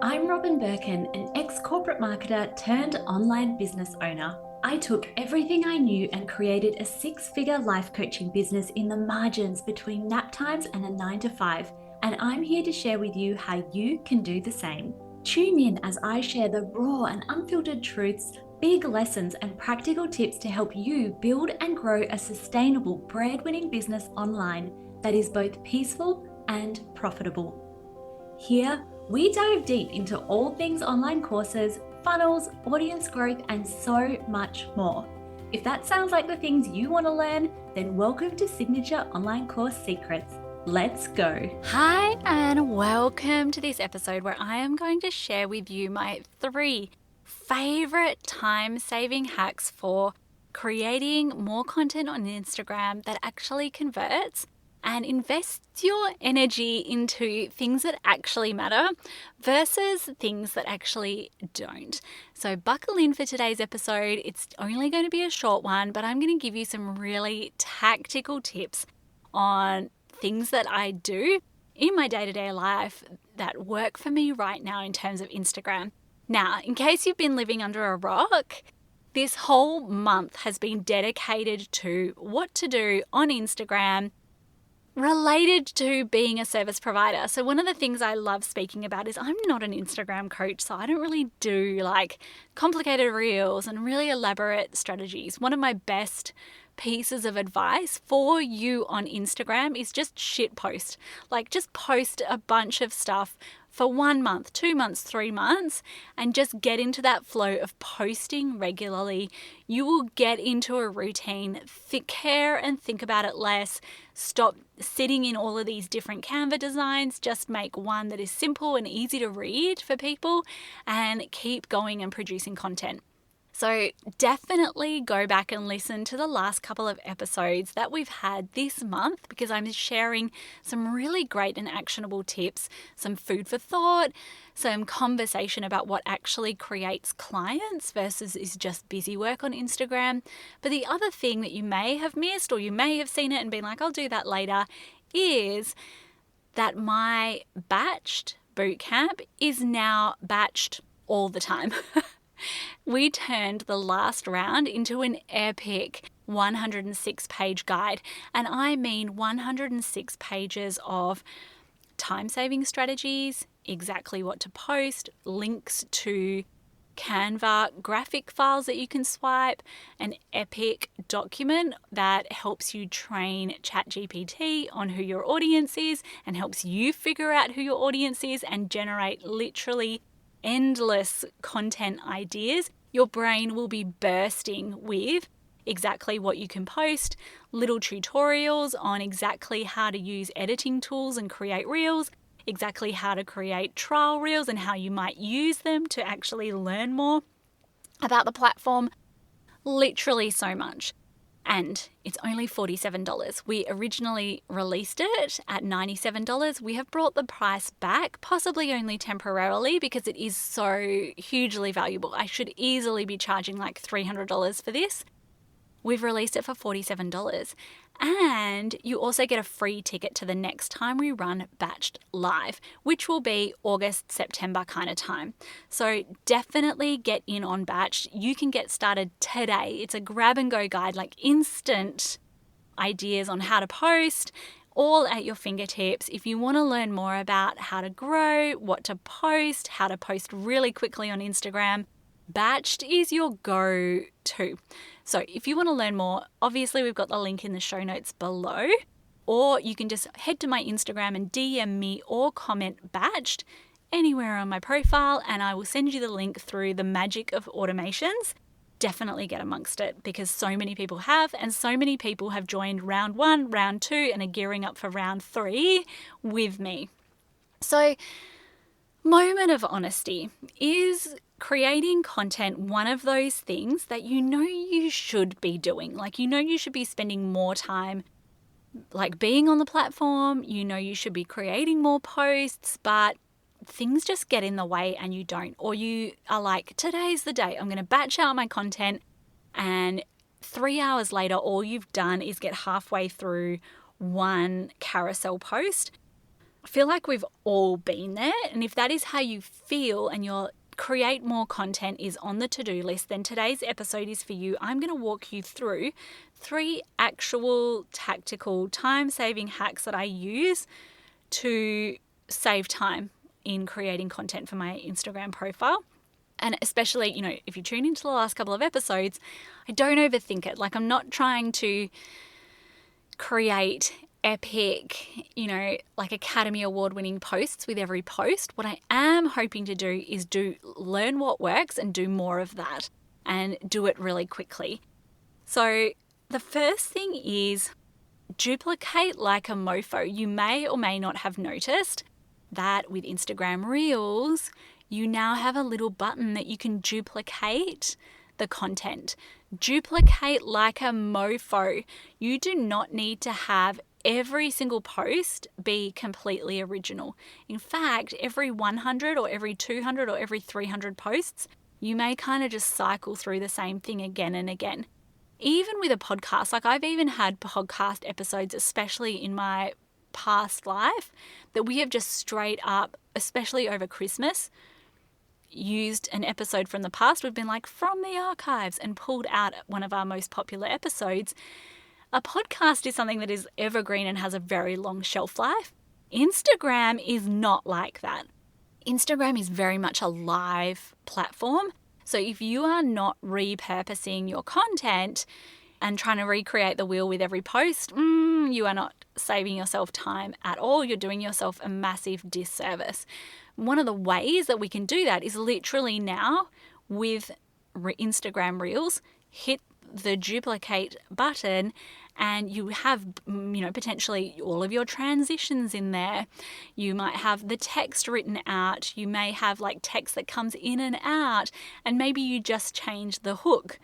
I'm Robin Birkin, an ex-corporate marketer turned online business owner. I took everything I knew and created a six-figure life coaching business in the margins between nap times and a 9 to 5, and I'm here to share with you how you can do the same. Tune in as I share the raw and unfiltered truths, big lessons, and practical tips to help you build and grow a sustainable bread-winning business online that is both peaceful and profitable. Here, we dive deep into all things online courses, funnels, audience growth, and so much more. If that sounds like the things you want to learn, then welcome to Signature Online Course Secrets. Let's go. Hi, and welcome to this episode where I am going to share with you my 3 favorite time-saving hacks for creating more content on Instagram that actually converts and invests your energy into things that actually matter versus things that actually don't. So buckle in for today's episode. It's only going to be a short one, but I'm going to give you some really tactical tips on things that I do in my day-to-day life that work for me right now in terms of Instagram. Now, in case you've been living under a rock, this whole month has been dedicated to what to do on Instagram related to being a service provider. So one of the things I love speaking about is I'm not an Instagram coach, so I don't really do like complicated reels and really elaborate strategies. One of my best pieces of advice for you on Instagram is just shit post. Like just post a bunch of stuff for 1 month, 2 months, 3 months, and just get into that flow of posting regularly. You will get into a routine, care and think about it less, stop sitting in all of these different Canva designs, just make one that is simple and easy to read for people and keep going and producing content. So definitely go back and listen to the last couple of episodes that we've had this month because I'm sharing some really great and actionable tips, some food for thought, some conversation about what actually creates clients versus is just busy work on Instagram. But the other thing that you may have missed or you may have seen it and been like, I'll do that later, is that my batched bootcamp is now batched all the time. We turned the last round into an epic 106-page guide, and I mean 106 pages of time-saving strategies, exactly what to post, links to Canva graphic files that you can swipe, an epic document that helps you train ChatGPT on who your audience is and helps you figure out who your audience is and generate literally endless content ideas. Your brain will be bursting with exactly what you can post, little tutorials on exactly how to use editing tools and create reels, exactly how to create trial reels and how you might use them to actually learn more about the platform. Literally so much. And it's only $47. We originally released it at $97. We have brought the price back, possibly only temporarily, because it is so hugely valuable. I should easily be charging like $300 for this. We've released it for $47. And you also get a free ticket to the next time we run Batched live, which will be August, September kind of time. So definitely get in on Batched. You can get started today. It's a grab and go guide, like instant ideas on how to post, all at your fingertips. If you want to learn more about how to grow, what to post, how to post really quickly on Instagram, Batched is your go-to. So if you want to learn more, obviously we've got the link in the show notes below, or you can just head to my Instagram and DM me or comment Batched anywhere on my profile and I will send you the link through the magic of automations. Definitely get amongst it because so many people have, and so many people have joined round 1, round 2 and are gearing up for round 3 with me. So moment of honesty, is creating content one of those things that you know you should be doing? Like, you know you should be spending more time like being on the platform, you know you should be creating more posts, but things just get in the way and you don't. Or you are like, today's the day, I'm going to batch out my content, and 3 hours later all you've done is get halfway through one carousel post. I feel like we've all been there. And if that is how you feel and your create more content is on the to-do list, then today's episode is for you. I'm going to walk you through 3 actual tactical time-saving hacks that I use to save time in creating content for my Instagram profile. And especially, if you tune into the last couple of episodes, I don't overthink it. Like, I'm not trying to create epic, like Academy Award winning posts with every post. What I am hoping to do is learn what works and do more of that and do it really quickly. So the first thing is duplicate like a mofo. You may or may not have noticed that with Instagram Reels, you now have a little button that you can duplicate the content. Duplicate like a mofo. You do not need to have every single post be completely original. In fact, every 100 or every 200 or every 300 posts, you may kind of just cycle through the same thing again and again. Even with a podcast, like I've even had podcast episodes, especially in my past life, that we have just straight up, especially over Christmas, used an episode from the past. We've been like from the archives and pulled out one of our most popular episodes. A podcast is something that is evergreen and has a very long shelf life. Instagram is not like that. Instagram is very much a live platform. So if you are not repurposing your content and trying to recreate the wheel with every post, you are not saving yourself time at all. You're doing yourself a massive disservice. One of the ways that we can do that is literally now with Instagram Reels, hit the duplicate button and you have, potentially all of your transitions in there. You might have the text written out. You may have like text that comes in and out, and maybe you just change the hook.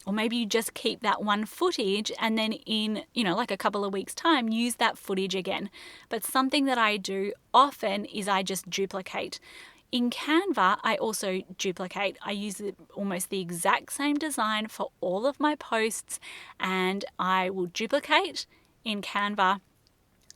Or maybe you just keep that one footage and then in, like a couple of weeks' time, use that footage again. But something that I do often is I just duplicate. In Canva, I also duplicate. I use almost the exact same design for all of my posts, and I will duplicate in Canva,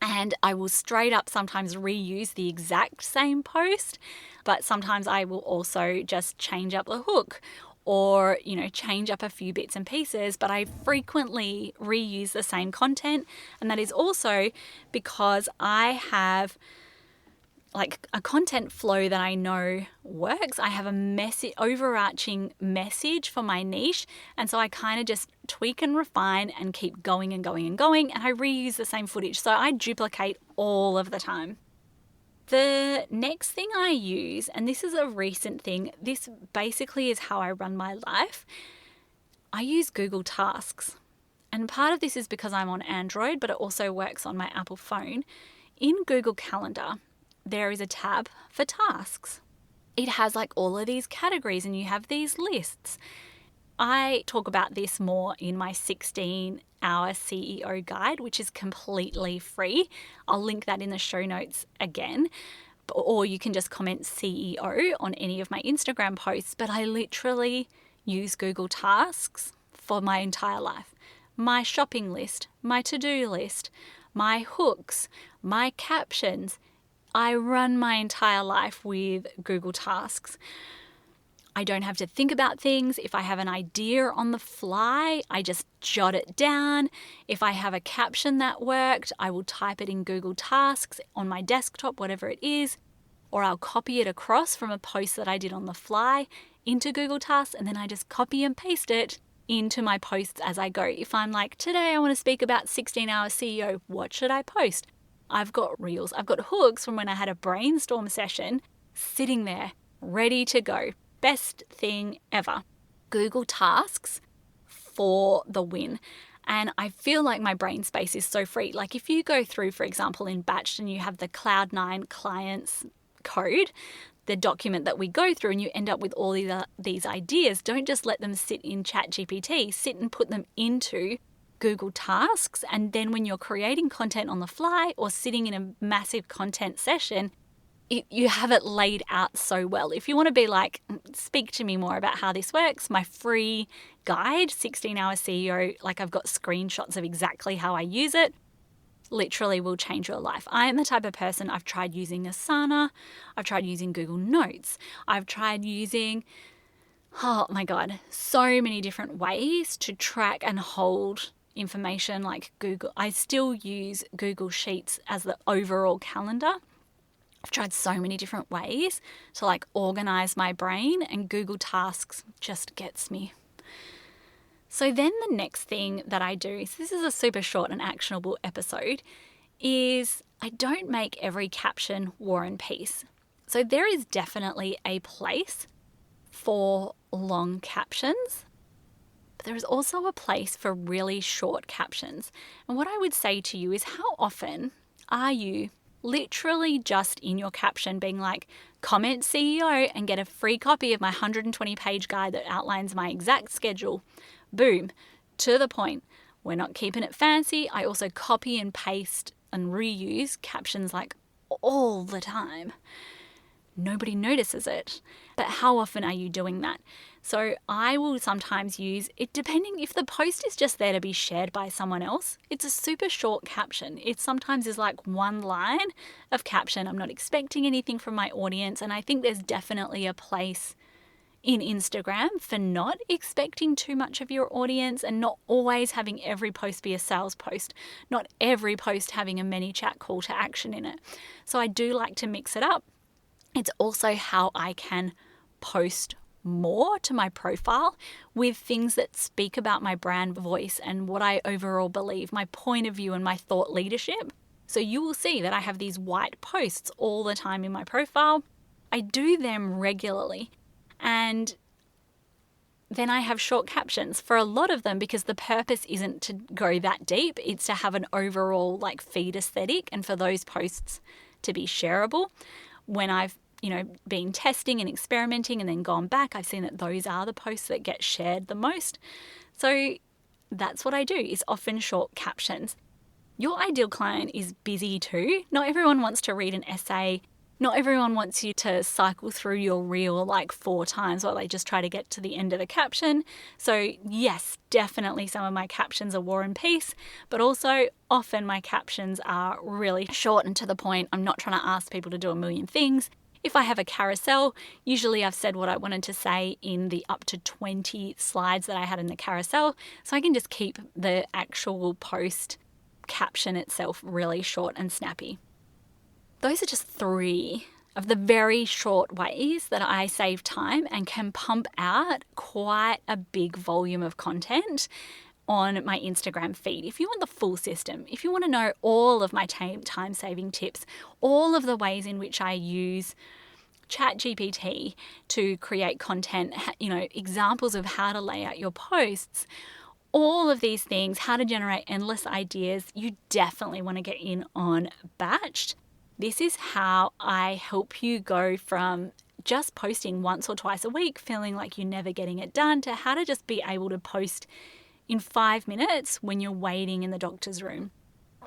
and I will straight up sometimes reuse the exact same post, but sometimes I will also just change up the hook or, change up a few bits and pieces, but I frequently reuse the same content. And that is also because I have like a content flow that I know works. I have a overarching message for my niche. And so I kind of just tweak and refine and keep going and going and going. And I reuse the same footage. So I duplicate all of the time. The next thing I use, and this is a recent thing, this basically is how I run my life. I use Google Tasks. And part of this is because I'm on Android, but it also works on my Apple phone. In Google Calendar, there is a tab for tasks. It has like all of these categories and you have these lists. I talk about this more in my 16-hour CEO guide, which is completely free. I'll link that in the show notes again. Or you can just comment CEO on any of my Instagram posts. But I literally use Google Tasks for my entire life. My shopping list, my to-do list, my hooks, my captions. I run my entire life with Google Tasks. I don't have to think about things. If I have an idea on the fly, I just jot it down. If I have a caption that worked, I will type it in Google Tasks on my desktop, whatever it is, or I'll copy it across from a post that I did on the fly into Google Tasks, and then I just copy and paste it into my posts as I go. If I'm like, today I want to speak about 16-hour CEO, what should I post? I've got reels, I've got hooks from when I had a brainstorm session sitting there, ready to go. Best thing ever. Google Tasks for the win. And I feel like my brain space is so free. Like if you go through, for example, in Batched and you have the Cloud9 clients code, the document that we go through, and you end up with all these ideas, don't just let them sit in ChatGPT. Sit and put them into Google Tasks, and then when you're creating content on the fly or sitting in a massive content session, you have it laid out so well. If you want to be like, speak to me more about how this works, my free guide, 16-hour CEO, like I've got screenshots of exactly how I use it. literally will change your life. I am the type of person, I've tried using Asana, I've tried using Google Notes, I've tried using, oh my God, so many different ways to track and hold information like Google. I still use Google Sheets as the overall calendar. I've tried so many different ways to like organize my brain, and Google Tasks just gets me. So then the next thing that I do, so this is a super short and actionable episode, is I don't make every caption War and Peace. So there is definitely a place for long captions, but there is also a place for really short captions. And what I would say to you is, how often are you literally just in your caption being like, comment CEO and get a free copy of my 120-page guide that outlines my exact schedule. Boom, to the point. We're not keeping it fancy. I also copy and paste and reuse captions like all the time. Nobody notices it. But how often are you doing that? So I will sometimes use it depending if the post is just there to be shared by someone else. It's a super short caption. It sometimes is like one line of caption. I'm not expecting anything from my audience. And I think there's definitely a place in Instagram for not expecting too much of your audience and not always having every post be a sales post, not every post having a ManyChat call to action in it. So I do like to mix it up. It's also how I can post more to my profile with things that speak about my brand voice and what I overall believe, my point of view and my thought leadership. So you will see that I have these white posts all the time in my profile. I do them regularly. And then I have short captions for a lot of them because the purpose isn't to go that deep. It's to have an overall like feed aesthetic and for those posts to be shareable. When I've, been testing and experimenting and then gone back, I've seen that those are the posts that get shared the most. So that's what I do, is often short captions. Your ideal client is busy too. Not everyone wants to read an essay. Not everyone wants you to cycle through your reel like 4 times while they just try to get to the end of the caption. So yes, definitely some of my captions are War and Peace, but also often my captions are really short and to the point. I'm not trying to ask people to do a million things. If I have a carousel, usually I've said what I wanted to say in the up to 20 slides that I had in the carousel, so I can just keep the actual post caption itself really short and snappy. Those are just 3 of the very short ways that I save time and can pump out quite a big volume of content on my Instagram feed. If you want the full system, if you want to know all of my time-saving tips, all of the ways in which I use ChatGPT to create content, examples of how to lay out your posts, all of these things, how to generate endless ideas, you definitely want to get in on Batched. This is how I help you go from just posting once or twice a week, feeling like you're never getting it done, to how to just be able to post in 5 minutes when you're waiting in the doctor's room,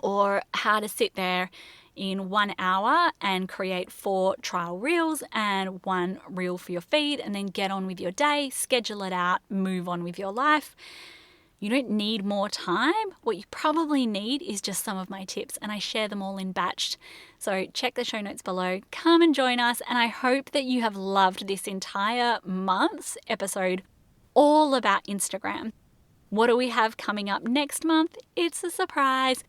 or how to sit there in 1 hour and create 4 trial reels and 1 reel for your feed, and then get on with your day, schedule it out, move on with your life. You don't need more time. What you probably need is just some of my tips, and I share them all in Batched. So check the show notes below, come and join us, and I hope that you have loved this entire month's episode all about Instagram. What do we have coming up next month? It's a surprise,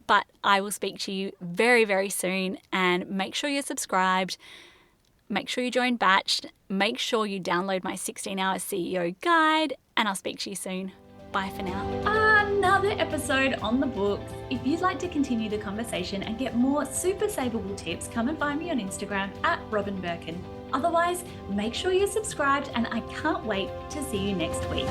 but I will speak to you very, very soon, and make sure you're subscribed. Make sure you join Batched. Make sure you download my 16-hour CEO guide, and I'll speak to you soon. Bye for now. Another episode on the books. If you'd like to continue the conversation and get more super savable tips, come and find me on Instagram at Robin Birkin. Otherwise, make sure you're subscribed, and I can't wait to see you next week.